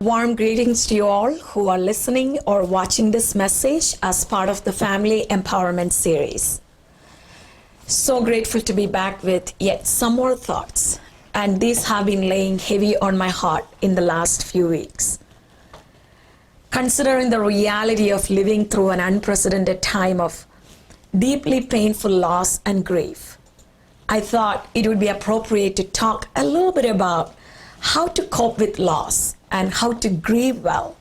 Warm greetings to you all who are listening or watching this message as part of the Family Empowerment series. So grateful to be back with yet some more thoughts, and these have been laying heavy on my heart in the last few weeks. Considering the reality of living through an unprecedented time of deeply painful loss and grief, I thought it would be appropriate to talk a little bit about how to cope with loss and how to grieve well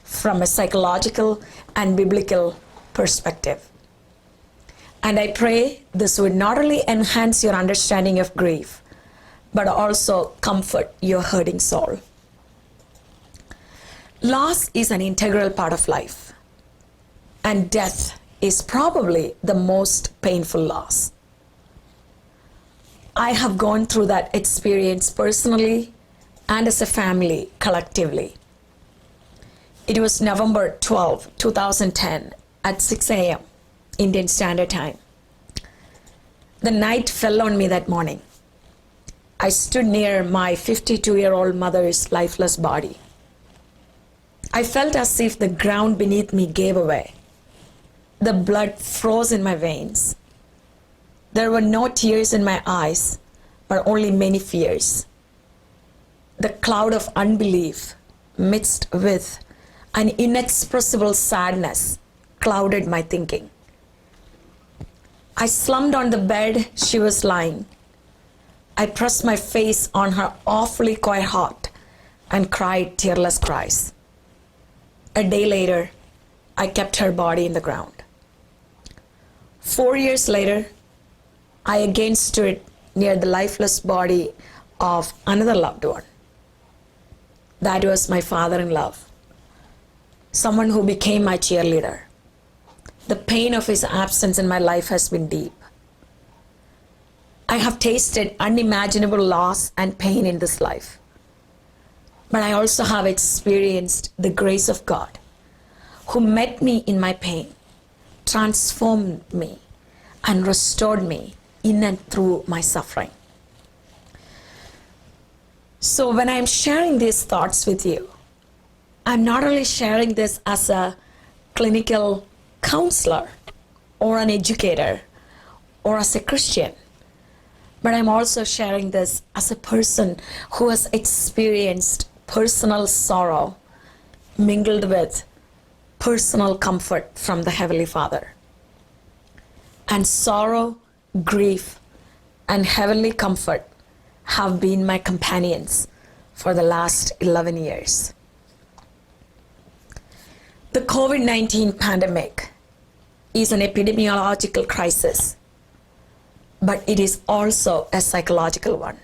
from a psychological and biblical perspective. And I pray this would not only enhance your understanding of grief, but also comfort your hurting soul. Loss is an integral part of life, and death is probably the most painful loss. I have gone through that experience personally and as a family collectively. It was November 12, 2010 at 6 a.m. Indian Standard Time. The night fell on me that morning. I stood near my 52-year-old mother's lifeless body. I felt as if the ground beneath me gave away. The blood froze in my veins. There were no tears in my eyes, but only many fears. The cloud of unbelief mixed with an inexpressible sadness clouded my thinking. I slumped on the bed she was lying. I pressed my face on her awfully quiet heart and cried tearless cries. A day later, I kept her body in the ground. 4 years later, I again stood near the lifeless body of another loved one. That was my father-in-law, someone who became my cheerleader. The pain of his absence in my life has been deep. I have tasted unimaginable loss and pain in this life, but I also have experienced the grace of God, who met me in my pain, transformed me, and restored me in and through my suffering. So when I'm sharing these thoughts with you, I'm not only sharing this as a clinical counselor or an educator or as a Christian, but I'm also sharing this as a person who has experienced personal sorrow mingled with personal comfort from the Heavenly Father. And sorrow, grief, and heavenly comfort have been my companions for the last 11 years. The COVID-19 pandemic is an epidemiological crisis, but it is also a psychological one.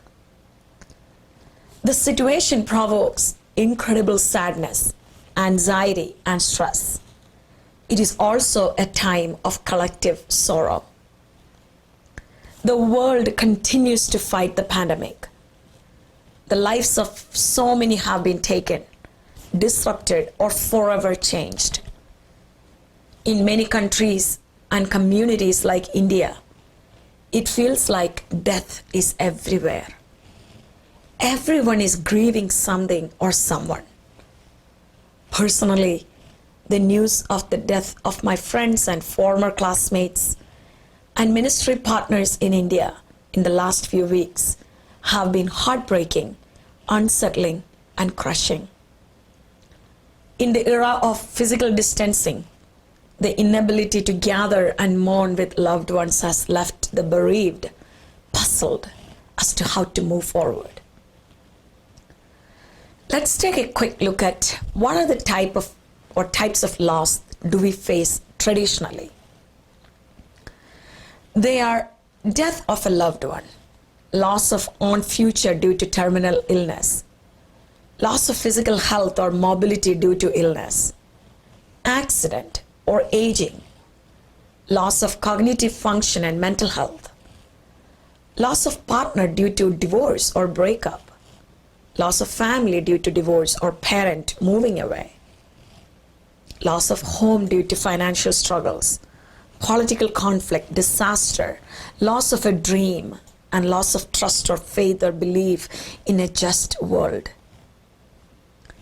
The situation provokes incredible sadness, anxiety, and stress. It is also a time of collective sorrow. The world continues to fight the pandemic. The lives of so many have been taken, disrupted, or forever changed. In many countries and communities like India, it feels like death is everywhere. Everyone is grieving something or someone. Personally, the news of the death of my friends and former classmates and ministry partners in India in the last few weeks have been heartbreaking, unsettling, and crushing. In the era of physical distancing, the inability to gather and mourn with loved ones has left the bereaved puzzled as to how to move forward. Let's take a quick look at what are the types of loss do we face traditionally. They are death of a loved one, loss of own future due to terminal illness, loss of physical health or mobility due to illness, accident or aging, loss of cognitive function and mental health, loss of partner due to divorce or breakup, loss of family due to divorce or parent moving away, loss of home due to financial struggles, political conflict, disaster, loss of a dream, and loss of trust or faith or belief in a just world.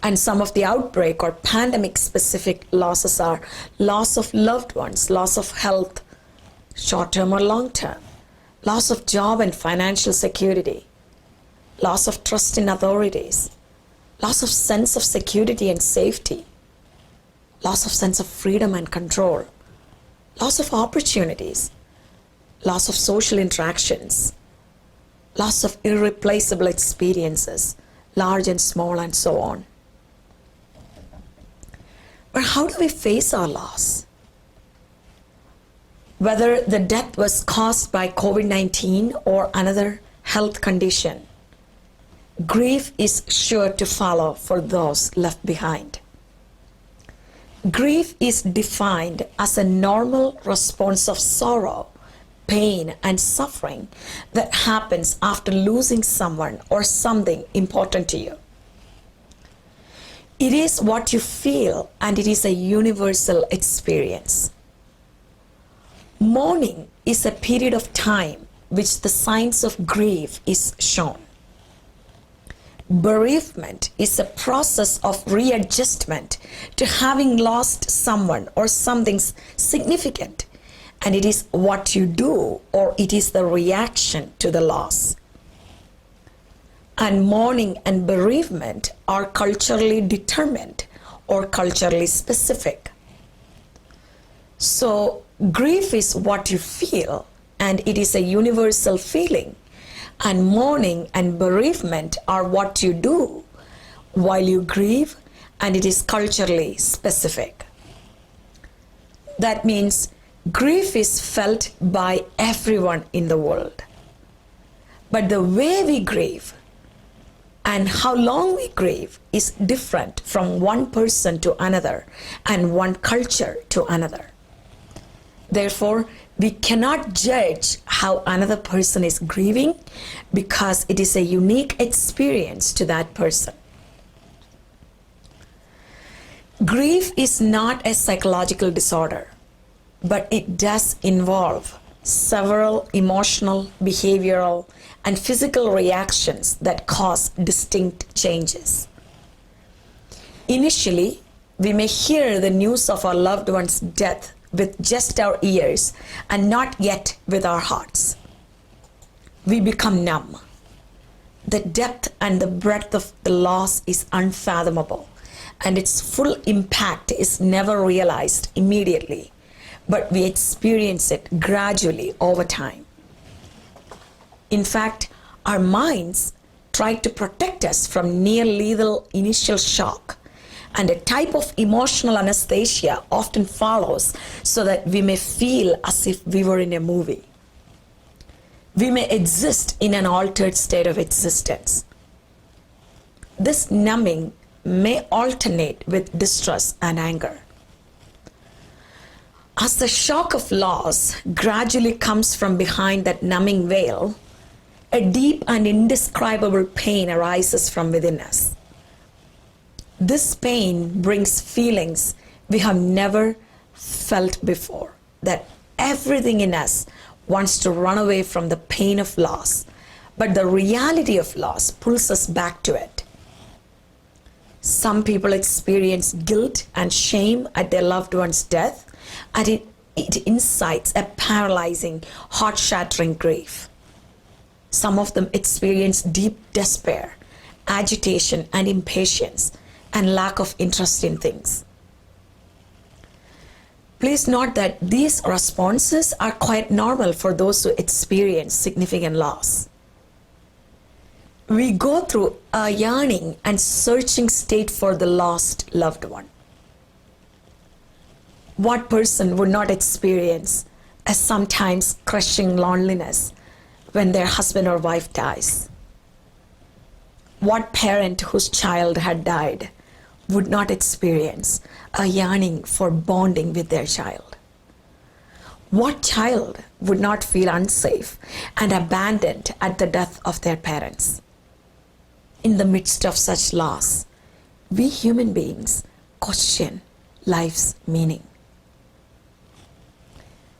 And some of the outbreak or pandemic specific losses are loss of loved ones, loss of health, short term or long term, loss of job and financial security, loss of trust in authorities, loss of sense of security and safety, loss of sense of freedom and control, loss of opportunities, loss of social interactions, loss of irreplaceable experiences, large and small and so on. But how do we face our loss? Whether the death was caused by COVID-19 or another health condition, grief is sure to follow for those left behind. Grief is defined as a normal response of sorrow, pain, and suffering that happens after losing someone or something important to you. It is what you feel, and it is a universal experience. Mourning is a period of time which the signs of grief is shown. Bereavement is a process of readjustment to having lost someone or something significant, and it is what you do or it is the reaction to the loss. And mourning and bereavement are culturally determined or culturally specific. So grief is what you feel, and it is a universal feeling. And mourning and bereavement are what you do while you grieve, and it is culturally specific. That means grief is felt by everyone in the world. But the way we grieve and how long we grieve is different from one person to another and one culture to another. Therefore, we cannot judge how another person is grieving because it is a unique experience to that person. Grief is not a psychological disorder, but it does involve several emotional, behavioral, and physical reactions that cause distinct changes. Initially, we may hear the news of our loved one's death with just our ears and not yet with our hearts. We become numb. The depth and the breadth of the loss is unfathomable, and its full impact is never realized immediately, but we experience it gradually over time. In fact, our minds try to protect us from near lethal initial shock, and a type of emotional anesthesia often follows so that we may feel as if we were in a movie. We may exist in an altered state of existence. This numbing may alternate with distress and anger. As the shock of loss gradually comes from behind that numbing veil, a deep and indescribable pain arises from within us. This pain brings feelings we have never felt before, that everything in us wants to run away from the pain of loss, but the reality of loss pulls us back to it. Some people experience guilt and shame at their loved one's death, and it incites a paralyzing, heart-shattering grief. Some of them experience deep despair, agitation and impatience, and lack of interest in things. Please note that these responses are quite normal for those who experience significant loss. We go through a yearning and searching state for the lost loved one. What person would not experience a sometimes crushing loneliness when their husband or wife dies? What parent whose child had died would not experience a yearning for bonding with their child? What child would not feel unsafe and abandoned at the death of their parents? In the midst of such loss, we human beings question life's meaning.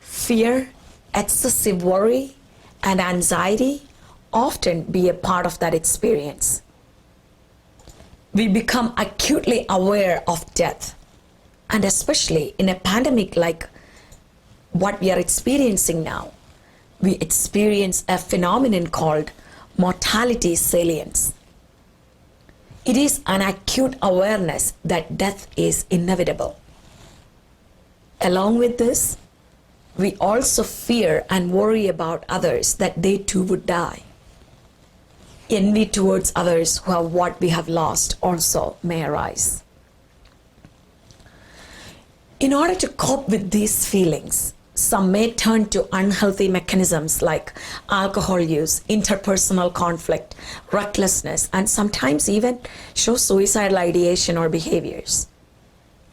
Fear, excessive worry, and anxiety often be a part of that experience. We become acutely aware of death. And especially in a pandemic like what we are experiencing now, we experience a phenomenon called mortality salience. It is an acute awareness that death is inevitable. Along with this, we also fear and worry about others that they too would die. Envy towards others who have what we have lost also may arise. In order to cope with these feelings, some may turn to unhealthy mechanisms like alcohol use, interpersonal conflict, recklessness, and sometimes even show suicidal ideation or behaviors.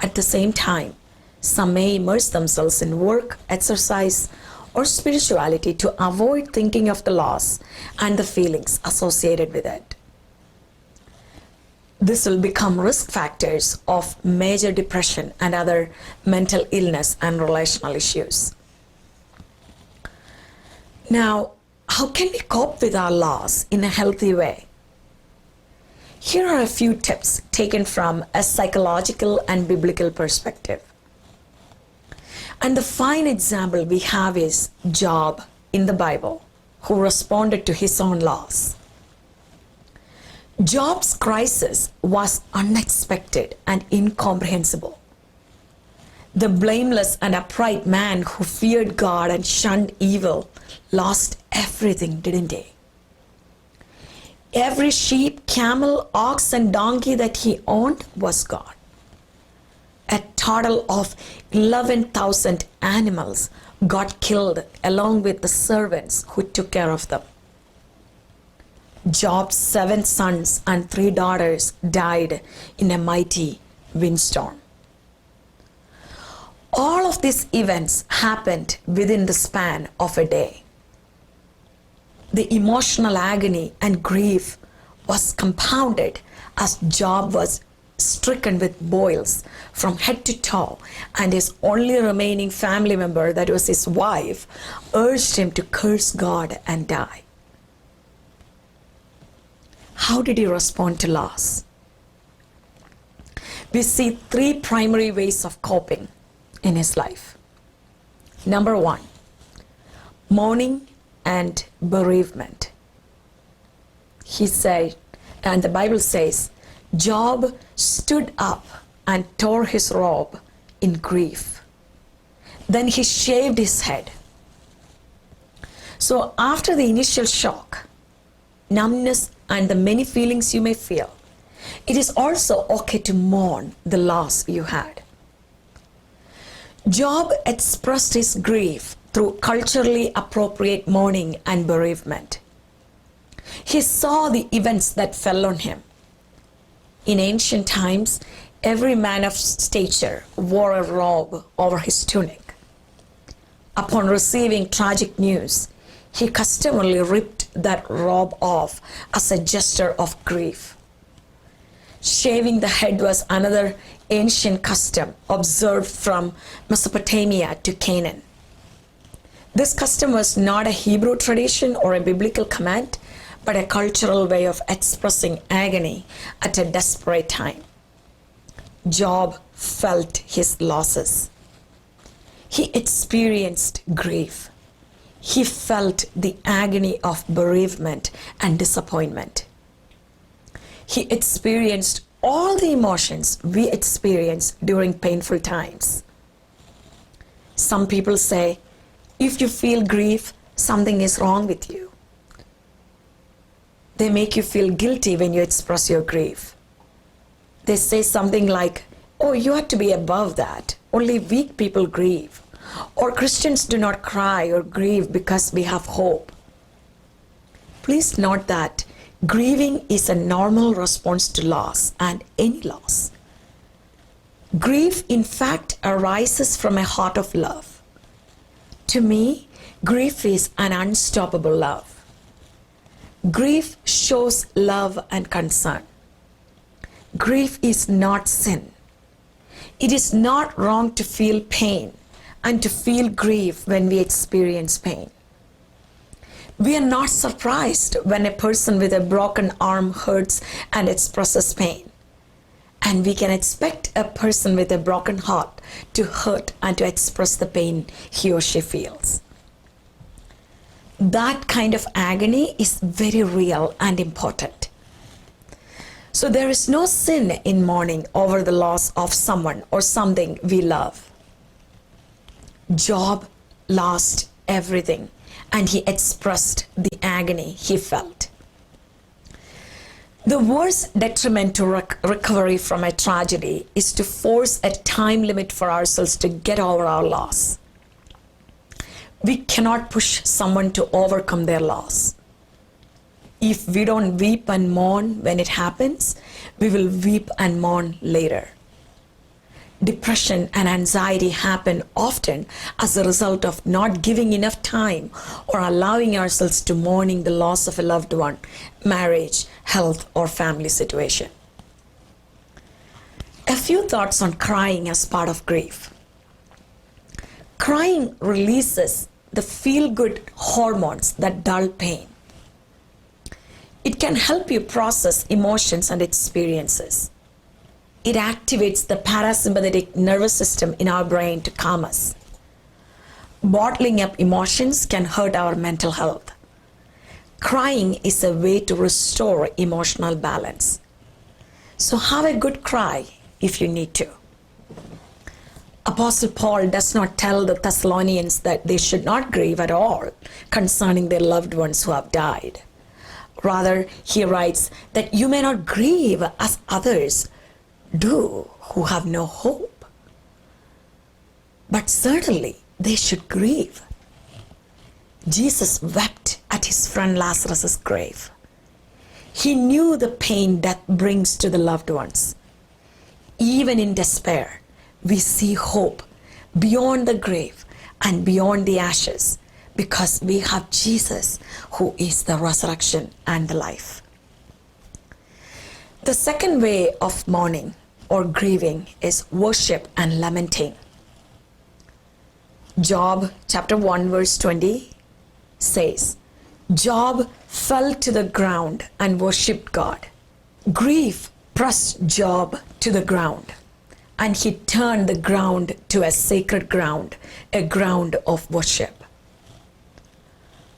At the same time, some may immerse themselves in work, exercise, or spirituality to avoid thinking of the loss and the feelings associated with it. This will become risk factors of major depression and other mental illness and relational issues. Now, how can we cope with our loss in a healthy way? Here are a few tips taken from a psychological and biblical perspective. And the fine example we have is Job in the Bible, who responded to his own loss. Job's crisis was unexpected and incomprehensible. The blameless and upright man who feared God and shunned evil lost everything, didn't he? Every sheep, camel, ox, and donkey that he owned was gone. A total of 11,000 animals got killed along with the servants who took care of them. Job's 7 sons and 3 daughters died in a mighty windstorm. All of these events happened within the span of a day. The emotional agony and grief was compounded as Job was stricken with boils from head to toe, and his only remaining family member, that was his wife, urged him to curse God and die. How did he respond to loss? We see 3 primary ways of coping in his life. Number 1, mourning and bereavement. He said, and the Bible says, Job stood up and tore his robe in grief. Then he shaved his head. So after the initial shock, numbness, and the many feelings you may feel, it is also okay to mourn the loss you had. Job expressed his grief through culturally appropriate mourning and bereavement. He saw the events that fell on him. In ancient times, every man of stature wore a robe over his tunic. Upon receiving tragic news, he customarily ripped that robe off as a gesture of grief. Shaving the head was another ancient custom observed from Mesopotamia to Canaan. This custom was not a Hebrew tradition or a biblical command, but a cultural way of expressing agony at a desperate time. Job felt his losses. He experienced grief. He felt the agony of bereavement and disappointment. He experienced all the emotions we experience during painful times. Some people say, if you feel grief, something is wrong with you. They make you feel guilty when you express your grief. They say something like, oh, you have to be above that. Only weak people grieve. Or Christians do not cry or grieve because we have hope. Please note that grieving is a normal response to loss and any loss. Grief, in fact, arises from a heart of love. To me, grief is an unstoppable love. Grief shows love and concern. Grief is not sin. It is not wrong to feel pain and to feel grief when we experience pain. We are not surprised when a person with a broken arm hurts and expresses pain. And we can expect a person with a broken heart to hurt and to express the pain he or she feels. That kind of agony is very real and important. So there is no sin in mourning over the loss of someone or something we love. Job lost everything, and he expressed the agony he felt. The worst detriment to recovery from a tragedy is to force a time limit for ourselves to get over our loss. We cannot push someone to overcome their loss. If we don't weep and mourn when it happens, we will weep and mourn later. Depression and anxiety happen often as a result of not giving enough time or allowing ourselves to mourning the loss of a loved one, marriage, health, or family situation. A few thoughts on crying as part of grief. Crying releases the feel-good hormones that dull pain. It can help you process emotions and experiences. It activates the parasympathetic nervous system in our brain to calm us. Bottling up emotions can hurt our mental health. Crying is a way to restore emotional balance. So have a good cry if you need to. Apostle Paul does not tell the Thessalonians that they should not grieve at all concerning their loved ones who have died. Rather, he writes that you may not grieve as others do who have no hope. But certainly they should grieve. Jesus wept at his friend Lazarus' grave. He knew the pain death brings to the loved ones. Even in despair, we see hope beyond the grave and beyond the ashes because we have Jesus who is the resurrection and the life. The second way of mourning or grieving is worship and lamenting. Job chapter 1 verse 20 says, Job fell to the ground and worshipped God. Grief pressed Job to the ground, and he turned the ground to a sacred ground, a ground of worship.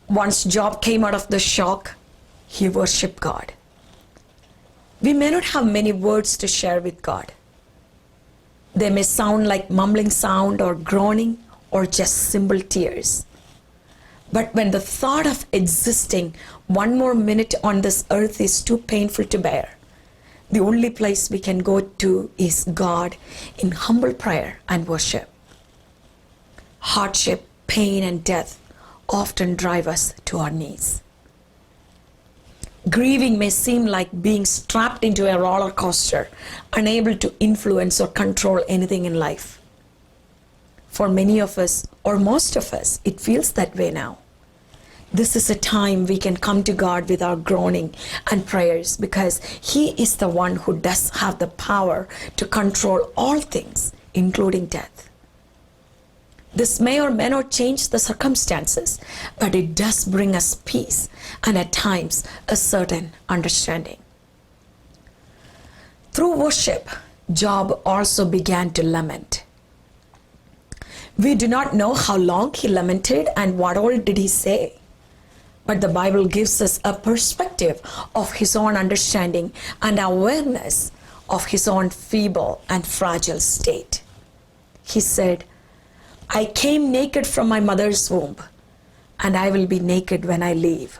Once Job came out of the shock, he worshipped God. We may not have many words to share with God. They may sound like mumbling sound or groaning or just simple tears. But when the thought of existing one more minute on this earth is too painful to bear, the only place we can go to is God in humble prayer and worship. Hardship, pain, and death often drive us to our knees. Grieving may seem like being strapped into a roller coaster, unable to influence or control anything in life. For many of us, or most of us, it feels that way now. This is a time we can come to God with our groaning and prayers because He is the one who does have the power to control all things, including death. This may or may not change the circumstances, but it does bring us peace and at times a certain understanding. Through worship, Job also began to lament. We do not know how long he lamented and what all did he say. But the Bible gives us a perspective of his own understanding and awareness of his own feeble and fragile state. He said, I came naked from my mother's womb, and I will be naked when I leave.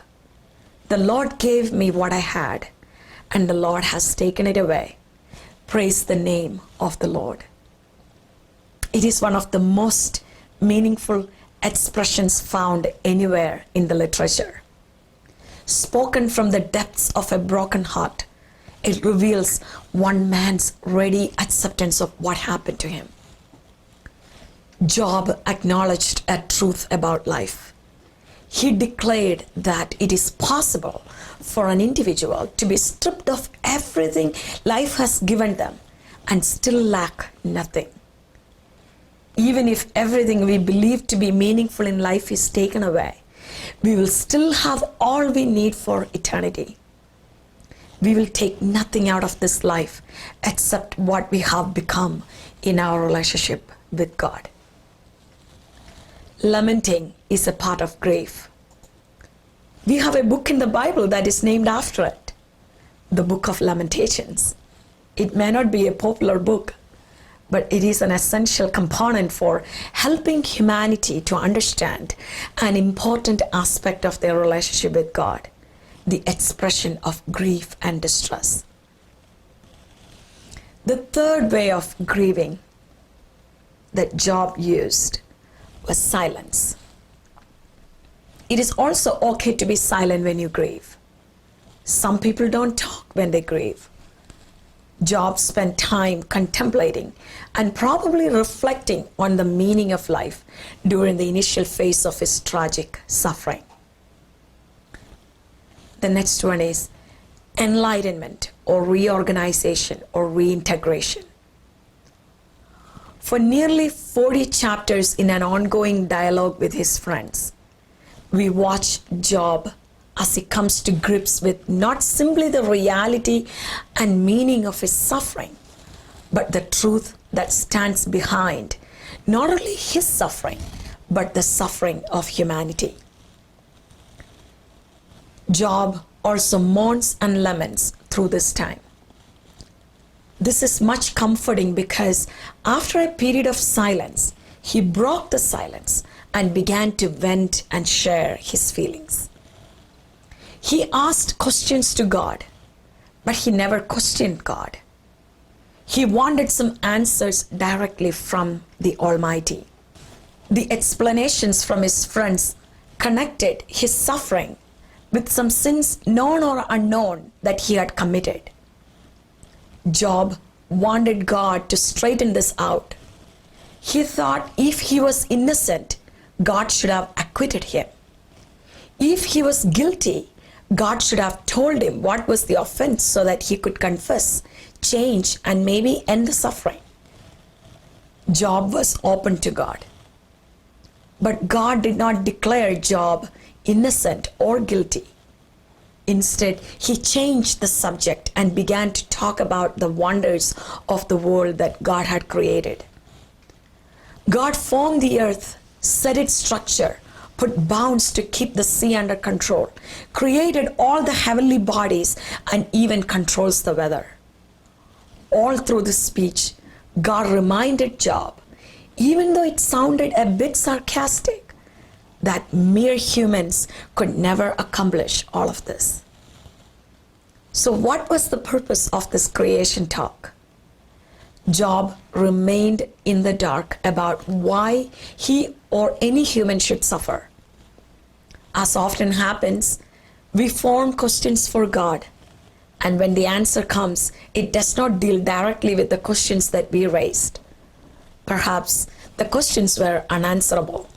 The Lord gave me what I had, and the Lord has taken it away. Praise the name of the Lord. It is one of the most meaningful expressions found anywhere in the literature. Spoken from the depths of a broken heart, it reveals one man's ready acceptance of what happened to him. Job acknowledged a truth about life. He declared that it is possible for an individual to be stripped of everything life has given them and still lack nothing. Even if everything we believe to be meaningful in life is taken away, we will still have all we need for eternity. we will take nothing out of this life except what we have become in our relationship with God. Lamenting is a part of grief. We have a book in the Bible that is named after it, the Book of Lamentations. It may not be a popular book, but it is an essential component for helping humanity to understand an important aspect of their relationship with God, the expression of grief and distress. The third way of grieving that Job used was silence. It is also okay to be silent when you grieve. Some people don't talk when they grieve. Job spent time contemplating and probably reflecting on the meaning of life during the initial phase of his tragic suffering. The next one is enlightenment or reorganization or reintegration. For nearly 40 chapters in an ongoing dialogue with his friends, we watch Job as he comes to grips with not simply the reality and meaning of his suffering, but the truth that stands behind not only his suffering, but the suffering of humanity. Job also mourns and laments through this time. This is much comforting because after a period of silence, he broke the silence and began to vent and share his feelings. He asked questions to God, but he never questioned God. He wanted some answers directly from the Almighty. The explanations from his friends connected his suffering with some sins known or unknown that he had committed. Job wanted God to straighten this out. He thought if he was innocent, God should have acquitted him. If he was guilty, God should have told him what was the offense so that he could confess, change, and maybe end the suffering. Job was open to God. But God did not declare Job innocent or guilty. Instead, he changed the subject and began to talk about the wonders of the world that God had created. God formed the earth, set its structure, put bounds to keep the sea under control, created all the heavenly bodies, and even controls the weather. All through this speech, God reminded Job, even though it sounded a bit sarcastic, that mere humans could never accomplish all of this. So what was the purpose of this creation talk? Job remained in the dark about why he or any human should suffer. As often happens, we form questions for God, and when the answer comes, it does not deal directly with the questions that we raised. Perhaps the questions were unanswerable.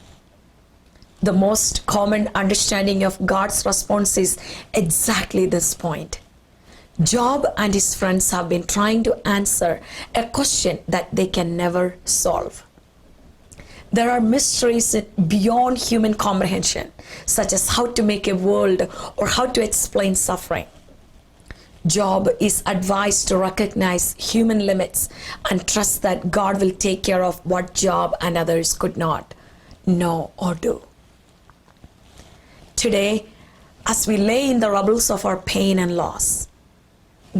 The most common understanding of God's response is exactly this point. Job and his friends have been trying to answer a question that they can never solve. There are mysteries beyond human comprehension, such as how to make a world or how to explain suffering. Job is advised to recognize human limits and trust that God will take care of what Job and others could not know or do. Today, as we lay in the rubbles of our pain and loss,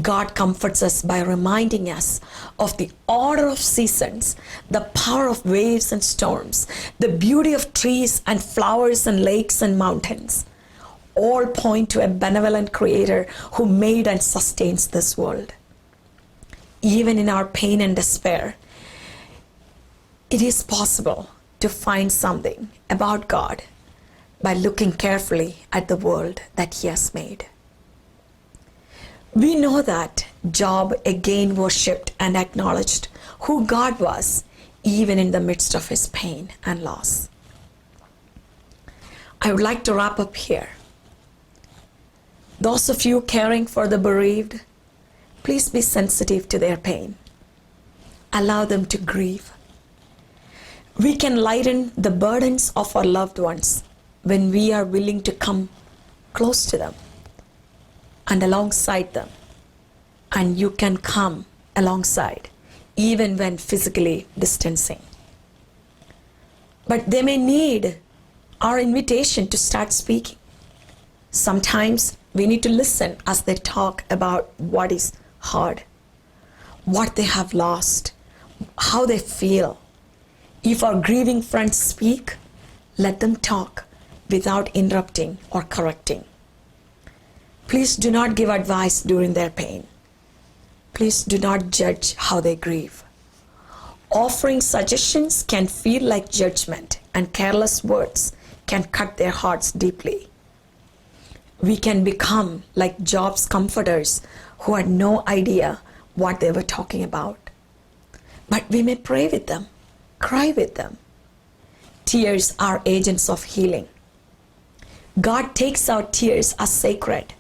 God comforts us by reminding us of the order of seasons, the power of waves and storms, the beauty of trees and flowers and lakes and mountains. All point to a benevolent Creator who made and sustains this world. Even in our pain and despair, it is possible to find something about God by looking carefully at the world that He has made. We know that Job again worshipped and acknowledged who God was, even in the midst of his pain and loss. I would like to wrap up here. Those of you caring for the bereaved, please be sensitive to their pain. Allow them to grieve. We can lighten the burdens of our loved ones when we are willing to come close to them and alongside them and you can come alongside even when physically distancing. But they may need our invitation to start speaking. Sometimes we need to listen as they talk about what is hard, what they have lost, how they feel. If our grieving friends speak, let them talk without interrupting or correcting. Please do not give advice during their pain. Please do not judge how they grieve. Offering suggestions can feel like judgment, and careless words can cut their hearts deeply. We can become like Job's comforters who had no idea what they were talking about. But we may pray with them, cry with them. Tears are agents of healing. God takes our tears as sacred.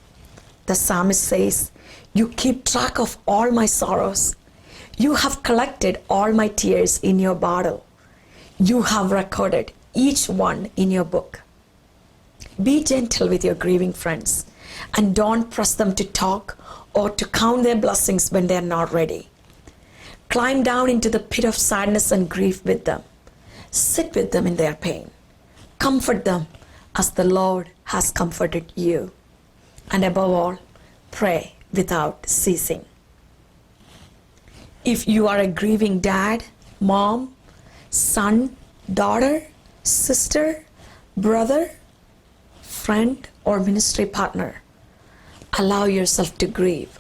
The psalmist says, "You keep track of all my sorrows. You have collected all my tears in your bottle. You have recorded each one in your book." Be gentle with your grieving friends and don't press them to talk or to count their blessings when they are not ready. Climb down into the pit of sadness and grief with them. Sit with them in their pain. Comfort them as the Lord has comforted you. And above all, pray without ceasing. If you are a grieving dad, mom, son, daughter, sister, brother, friend, or ministry partner, allow yourself to grieve.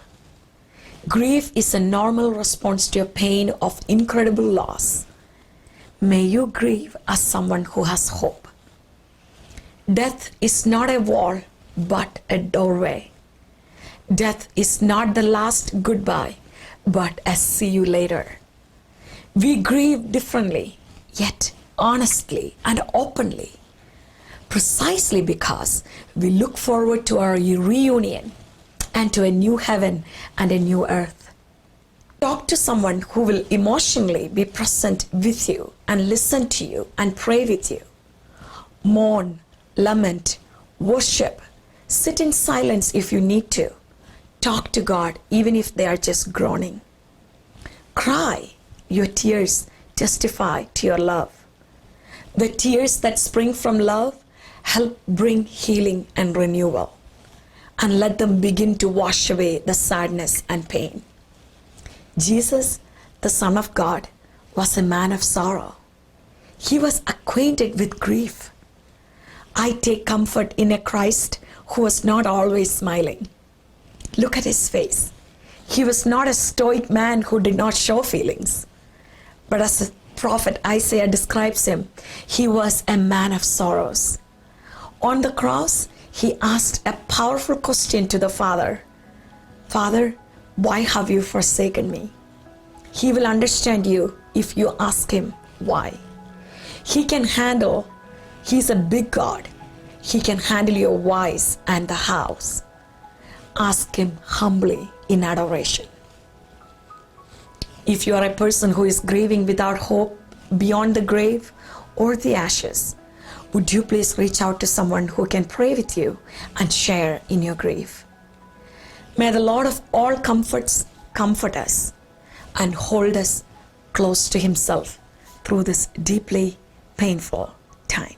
Grief is a normal response to a pain of incredible loss. May you grieve as someone who has hope. Death is not a wall, but a doorway. Death is not the last goodbye, but a see you later. We grieve differently, yet honestly and openly, precisely because we look forward to our reunion and to a new heaven and a new earth. Talk to someone who will emotionally be present with you and listen to you and pray with you. Mourn, lament, worship, sit in silence if you need to. Talk to God even if they are just groaning. Cry. Your tears testify to your love. The tears that spring from love help bring healing and renewal, and let them begin to wash away the sadness and pain. Jesus, the Son of God, was a man of sorrow. He was acquainted with grief. I take comfort in a Christ who was not always smiling. Look at his face. He was not a stoic man who did not show feelings. But as the prophet Isaiah describes him, he was a man of sorrows. On the cross, he asked a powerful question to the Father. "Father, why have you forsaken me?" He will understand you if you ask him why. He's a big God. He can handle your whys and the hows. Ask him humbly in adoration. If you are a person who is grieving without hope beyond the grave or the ashes, would you please reach out to someone who can pray with you and share in your grief? May the Lord of all comforts comfort us and hold us close to himself through this deeply painful time.